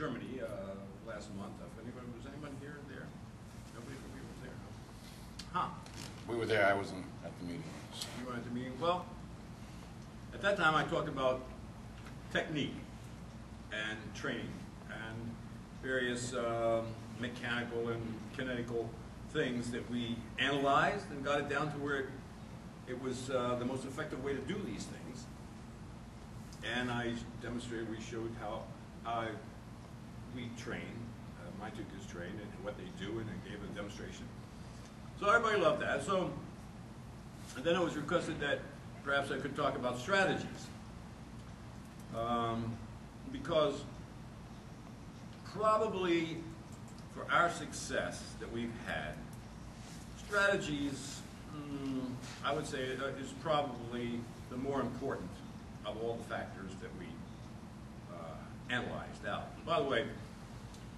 Germany last month. Was anyone here or there? Nobody from you was there, no? Huh. We were there. I wasn't at the meeting. You weren't at the meeting? Well, at that time I talked about technique and training and various mechanical and kinetical things that we analyzed and got it down to where it was the most effective way to do these things. And I demonstrated, we showed how we train, my two kids train, and what they do, and I gave a demonstration. So everybody loved that. So, and then it was requested that perhaps I could talk about strategies. Because probably for our success that we've had, strategies, I would say, is probably the more important of all the factors that we analyzed out. And by the way,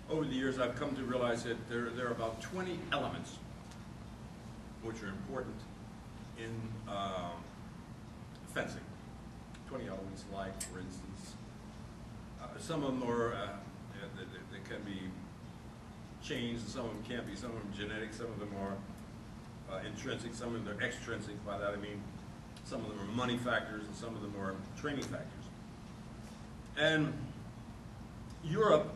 over the years I've come to realize that there are about 20 elements which are important in fencing. 20 elements like, for instance, some of them are, they can be changed, and some of them can't be. Some of them genetic, some of them are intrinsic, some of them are extrinsic. By that I mean some of them are money factors and some of them are training factors. And Europe,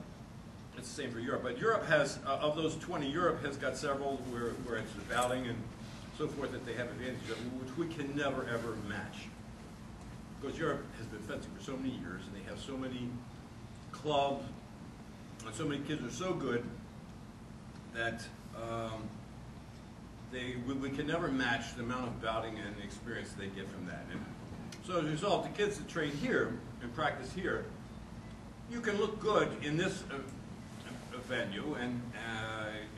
it's the same for Europe, but Europe has, of those 20, Europe has got several where it's the bowling and so forth that they have advantages of, which we can never ever match. Because Europe has been fencing for so many years and they have so many clubs and so many kids are so good that we can never match the amount of bouting and experience they get from that. And so as a result, the kids that train here and practice here, you can look good in this venue and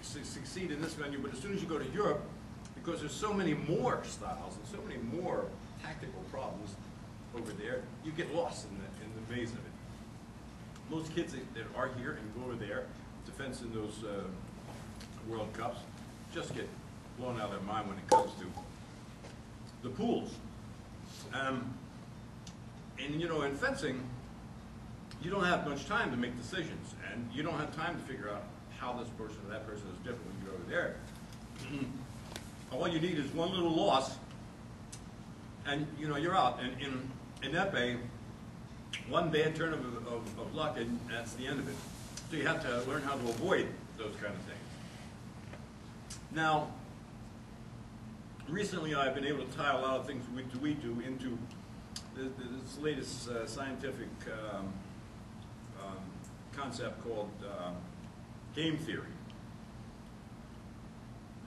succeed in this venue, but as soon as you go to Europe, because there's so many more styles and so many more tactical problems over there, you get lost in the maze of it. Most kids that are here and go over there to fence in those World Cups just get blown out of their mind when it comes to the pools. And you know, in fencing, you don't have much time to make decisions, and you don't have time to figure out how this person or that person is different when you go over there. All you need is one little loss, and you know you're out. And in Epee, one bad turn of luck, and that's the end of it. So you have to learn how to avoid those kind of things. Now, recently I've been able to tie a lot of things we do into this latest scientific concept called game theory.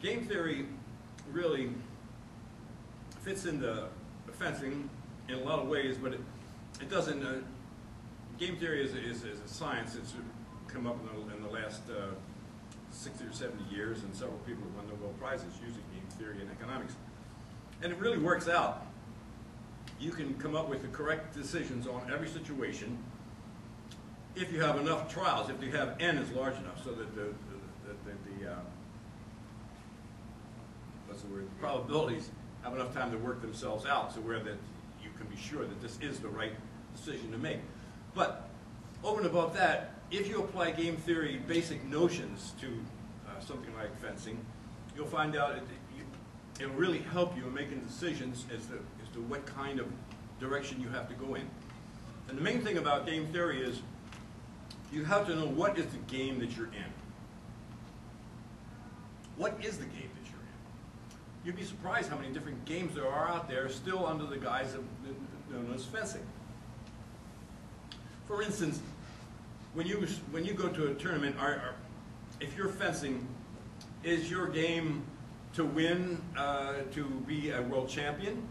Game theory really fits into fencing in a lot of ways, but it doesn't. Game theory is a science that's come up in the last 60 or 70 years, and several people have won Nobel Prizes using game theory in economics. And it really works out. You can come up with the correct decisions on every situation if you have enough trials, if you have N is large enough so that the probabilities have enough time to work themselves out, so where that you can be sure that this is the right decision to make. But over and above that, if you apply game theory basic notions to something like fencing, you'll find out it'll really help you in making decisions as to what kind of direction you have to go in. And the main thing about game theory is you have to know what is the game that you're in. What is the game that you're in? You'd be surprised how many different games there are out there still under the guise of known as fencing. For instance, when you go to a tournament, if you're fencing, is your game to win, to be a world champion?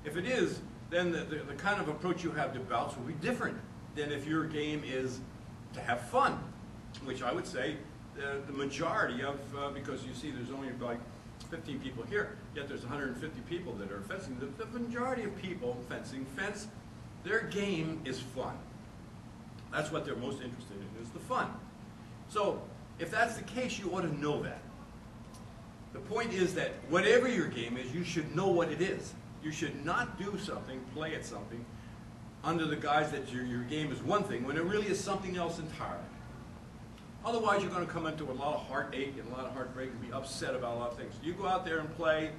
If it is, then the kind of approach you have to bouts will be different than if your game is to have fun, which I would say the majority of, because you see there's only like 15 people here, yet there's 150 people that are fencing. The majority of people fencing fence, their game is fun. That's what they're most interested in, is the fun. So if that's the case, you ought to know that. The point is that whatever your game is, you should know what it is. You should not do something, play at something, under the guise that your game is one thing, when it really is something else entirely. Otherwise, you're going to come into a lot of heartache and a lot of heartbreak and be upset about a lot of things. You go out there and play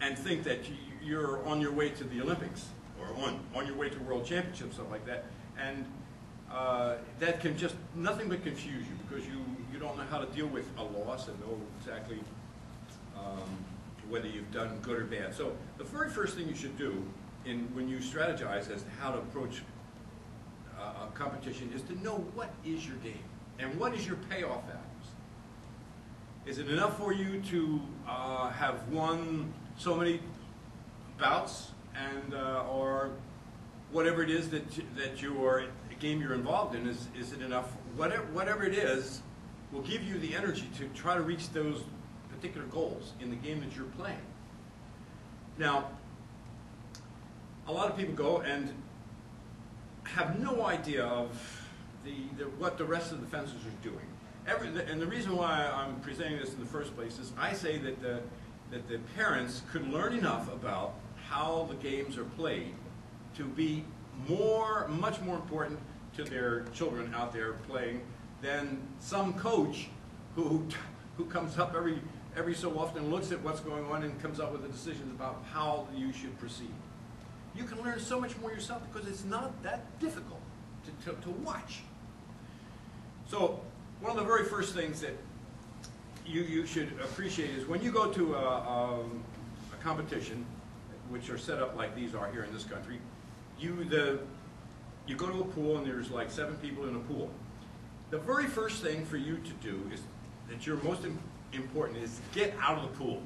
and think that you're on your way to the Olympics or on your way to World Championships, something like that, and that can just nothing but confuse you because you don't know how to deal with a loss and know exactly whether you've done good or bad. So the very first thing you should do when you strategize as to how to approach a competition is to know what is your game and what is your payoff values. Is it enough for you to have won so many bouts and or whatever it is that game you're involved in? Is it enough? Whatever it is will give you the energy to try to reach those particular goals in the game that you're playing. Now, a lot of people go and have no idea of what the rest of the fencers are doing. And the reason why I'm presenting this in the first place is I say that the parents could learn enough about how the games are played to be much more important to their children out there playing than some coach who comes up every so often, looks at what's going on and comes up with the decisions about how you should proceed. You can learn so much more yourself because it's not that difficult to watch. So one of the very first things that you should appreciate is when you go to a competition, which are set up like these are here in this country, you go to a pool and there's like 7 people in a pool. The very first thing for you to do is that you're most important is get out of the pool.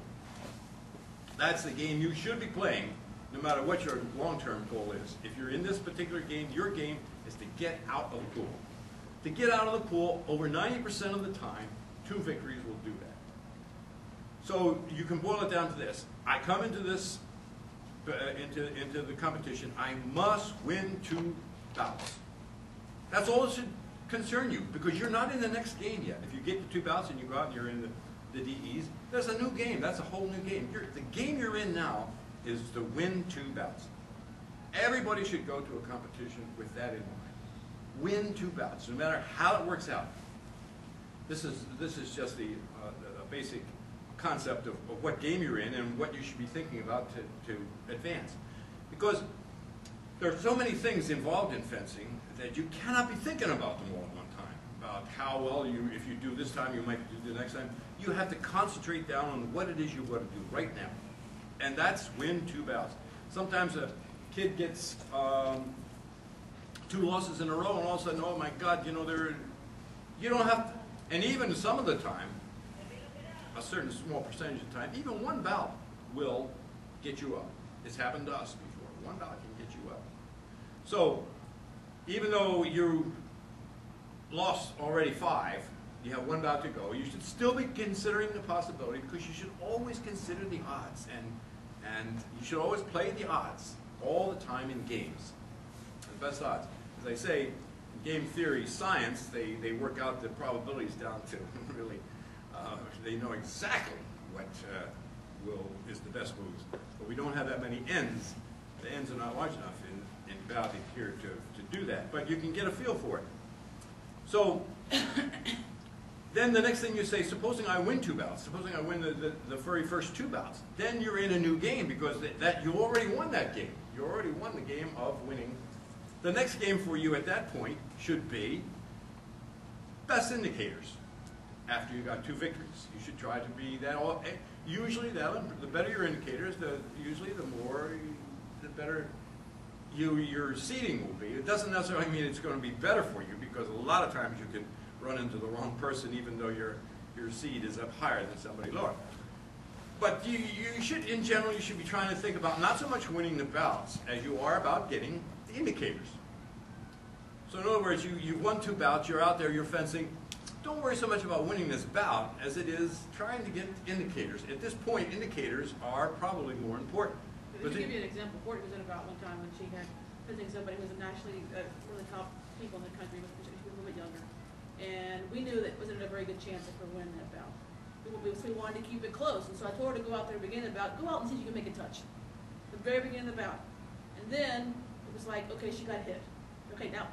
That's the game you should be playing no matter what your long-term goal is. If you're in this particular game, your game is to get out of the pool. To get out of the pool, over 90% of the time, 2 victories will do that. So you can boil it down to this. I come into this, into the competition, I must win 2 bouts. That's all that should concern you because you're not in the next game yet. If you get to 2 bouts and you go out and you're in the DEs, that's a new game. That's a whole new game. The game you're in now is to win 2 bouts. Everybody should go to a competition with that in mind. Win 2 bouts, no matter how it works out. This is just the basic concept of what game you're in and what you should be thinking about to advance. Because there are so many things involved in fencing that you cannot be thinking about them all at one time. About how well if you do this time, you might do the next time. You have to concentrate down on what it is you want to do right now. And that's win 2 bouts. Sometimes a kid gets 2 losses in a row and all of a sudden, oh my God, you don't have to, and even some of the time, a certain small percentage of the time, even 1 bout will get you up. It's happened to us before. 1 bout can get you up. So even though you lost already 5, you have 1 bout to go, you should still be considering the possibility because you should always consider the odds and you should always play the odds all the time in games. The best odds. As I say, in game theory science, they work out the probabilities down to really, they know exactly what is the best moves. But we don't have that many ends. The ends are not large enough in bout here to do that. But you can get a feel for it. So then the next thing you say, supposing I win 2 bouts, supposing I win the very first 2 bouts, then you're in a new game because you already won that game. You already won the game of winning. The next game for you at that point should be best indicators. After you got 2 victories, you should try to be that. Usually, the better your indicators, the better your seeding will be. It doesn't necessarily mean it's going to be better for you because a lot of times you can run into the wrong person even though your seed is up higher than somebody lower. But you should, in general, you should be trying to think about not so much winning the bouts as you are about getting the indicators. So in other words, you've won 2 bouts, you're out there, you're fencing. Don't worry so much about winning this bout as it is trying to get indicators. At this point, indicators are probably more important. To give you an example, Courtney was in about one time when she had visiting somebody who was nationally one of the top people in the country, she was a little bit younger. And we knew that wasn't a very good chance of her winning that bout. We wanted to keep it close, and so I told her to go out there and begin the bout, go out and see if you can make a touch. The very beginning of the bout. And then it was like, okay, she got hit. Okay, now